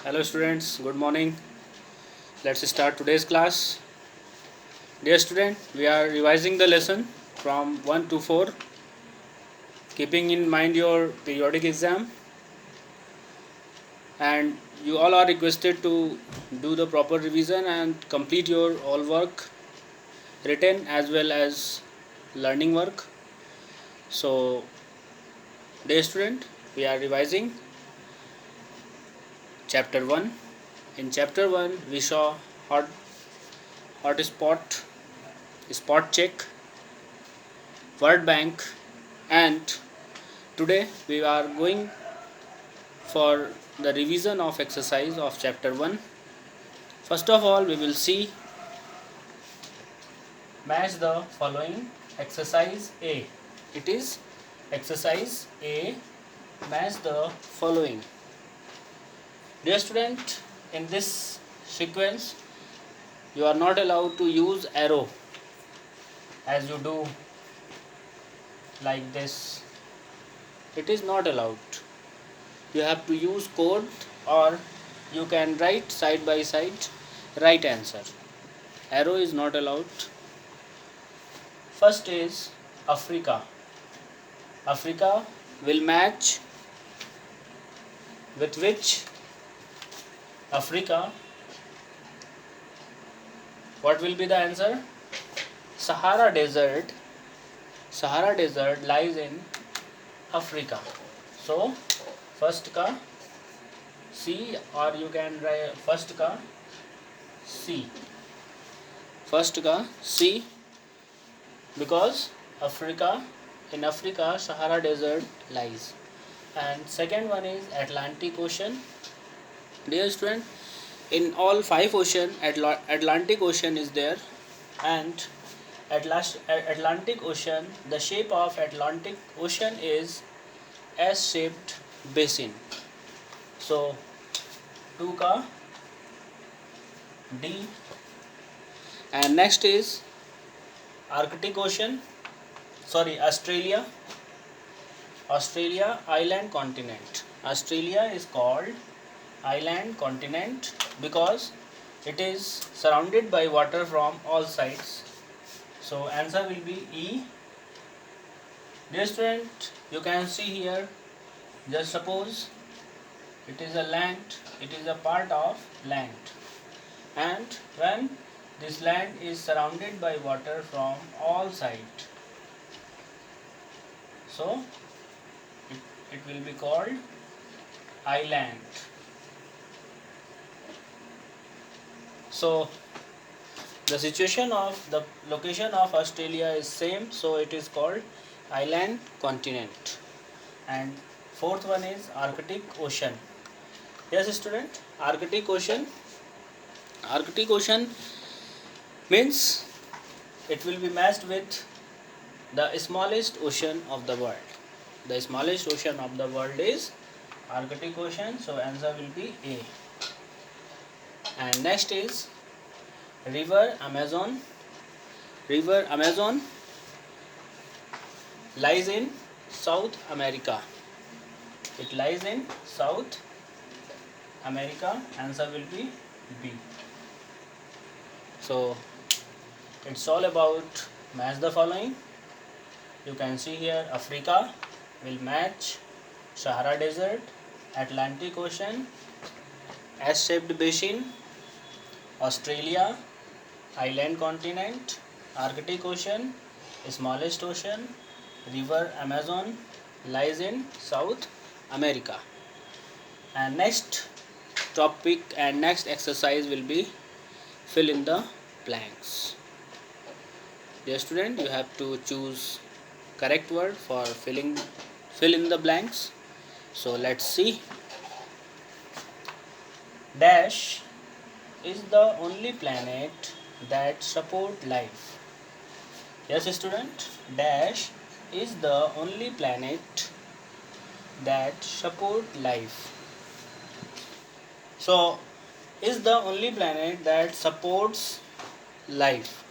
Hello students, good morning. Let's start today's class. Dear student, we are revising the lesson from 1 to 4, keeping in mind your periodic exam, and you all are requested to do the proper revision and complete your all work, written as well as learning work. So, dear student, we are revising chapter 1. In chapter 1, we saw hot spot check, word bank, and today we are going for the revision of exercise of chapter 1. First of all, we will see match the following. Exercise A. It is exercise A, match the following. Dear student, in this sequence you are not allowed to use arrow as you do like this. It is not allowed. You have to use code, or you can write side by side right answer. Arrow is not allowed. First is Africa. Africa will match with which? Africa. What will be the answer? Sahara Desert. Sahara Desert lies in Africa. So first ka C, or you can write first ka C. First ka C, because in Africa Sahara Desert lies. And second one is Atlantic Ocean. Dear student, in all 5 ocean, Atlantic Ocean is there, and Atlantic Ocean, the shape of Atlantic Ocean is S-shaped basin. So 2 ka D. And next is Arctic Ocean, Australia. Australia, island continent. Australia is called island continent because it is surrounded by water from all sides. So answer will be E. Dear student, you can see here, just suppose it is a land, it is a part of land, and when this land is surrounded by water from all sides, so it will be called island. So the situation of the location of Australia is same, so it is called island continent. And fourth one is Arctic Ocean. Yes student, Arctic Ocean means it will be matched with the smallest ocean of the world. The smallest ocean of the world is Arctic Ocean, so answer will be A. And next is River Amazon. River Amazon lies in South America. It lies in South America. Answer will be B. So it's all about match the following. You can see here Africa will match Sahara Desert, Atlantic Ocean, S-shaped basin, Australia, island continent, Arctic Ocean, smallest ocean, River Amazon lies in South America. And next topic and next exercise will be fill in the blanks. Dear student, you have to choose correct word for fill in the blanks. So let's see. Dash is the only planet that support life. Yes student, Dash is the only planet that support life. So is the only planet that supports life.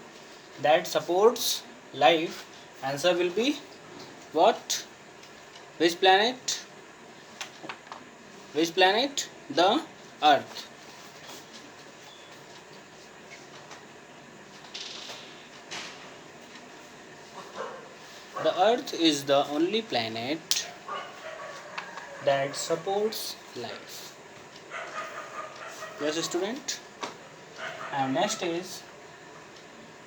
Answer will be what? Which planet? The Earth. The Earth is the only planet that supports life. Yes, student. And next is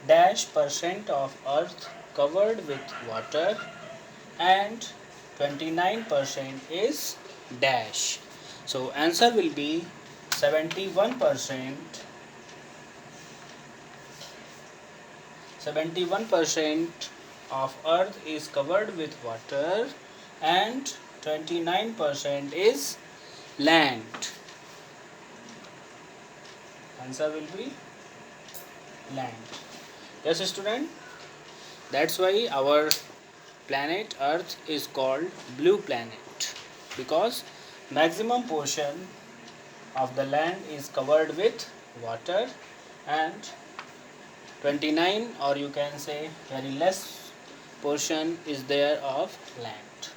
dash percent of Earth covered with water and 29% is dash. So answer will be 71%. 71% of Earth is covered with water and 29% is land. Answer will be land. Yes, student. That's why our planet Earth is called blue planet, because maximum portion of the land is covered with water and 29, or you can say very less portion is there of land.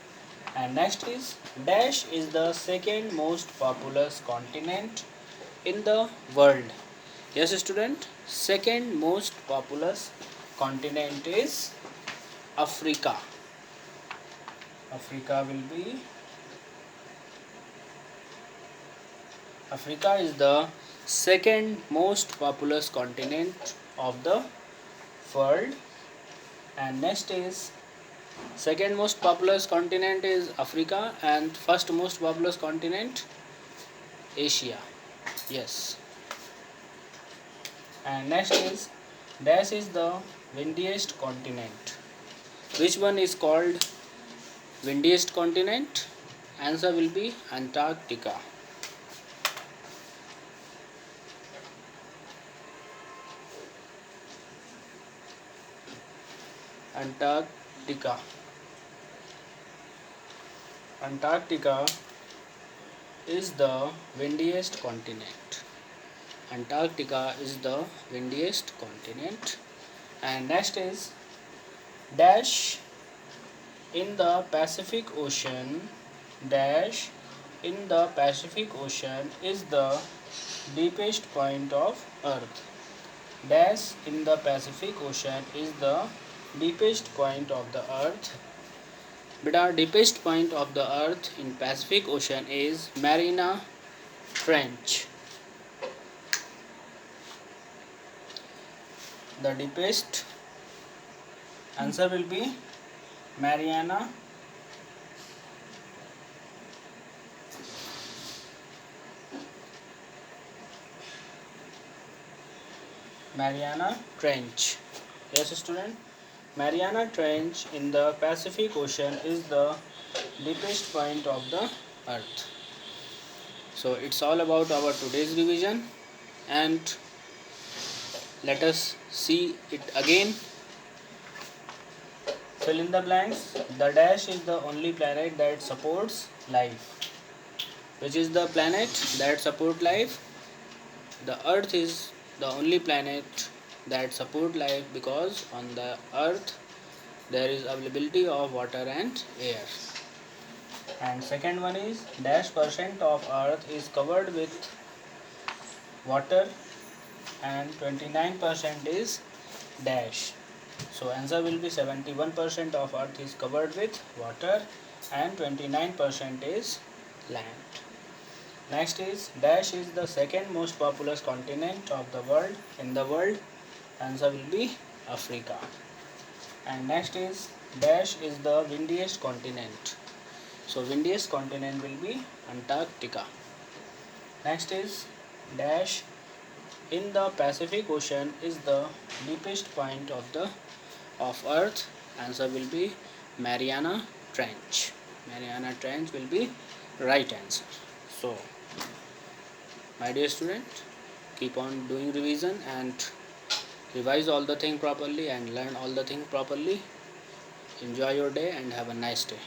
And next is dash is the second most populous continent in the world. Yes, student, second most populous continent is Africa. Africa is the second most populous continent of the world. And next is second most populous continent is Africa and first most populous continent Asia. Yes. And next is dash is the windiest continent. Which one is called windiest continent? Answer will be Antarctica. Antarctica is the windiest continent. Antarctica is the windiest continent. And next is dash in the Pacific Ocean. Dash in the Pacific Ocean is the deepest point of Earth. Dash in the Pacific Ocean is the deepest point of the Earth. But our deepest point of the Earth in Pacific Ocean is Mariana Trench. The deepest answer will be Mariana Trench. Yes, student. Mariana Trench in the Pacific Ocean is the deepest point of the Earth. So it's all about our today's revision, and let us see it again. Fill in the blanks. The dash is the only planet that supports life. Which is the planet that supports life? The Earth is the only planet that supports life, because on the Earth there is availability of water and air. And second one is dash percent of Earth is covered with water and 29% is dash. So answer will be 71% of Earth is covered with water and 29% is land. Next is dash is the second most populous continent of the world in the world. Answer will be Africa. And next is dash is the windiest continent. So windiest continent will be Antarctica. Next is dash in the Pacific Ocean is the deepest point of Earth. Answer will be Mariana Trench. Mariana Trench will be right answer. So my dear student, keep on doing revision and revise all the thing properly and learn all the thing properly. Enjoy your day and have a nice day.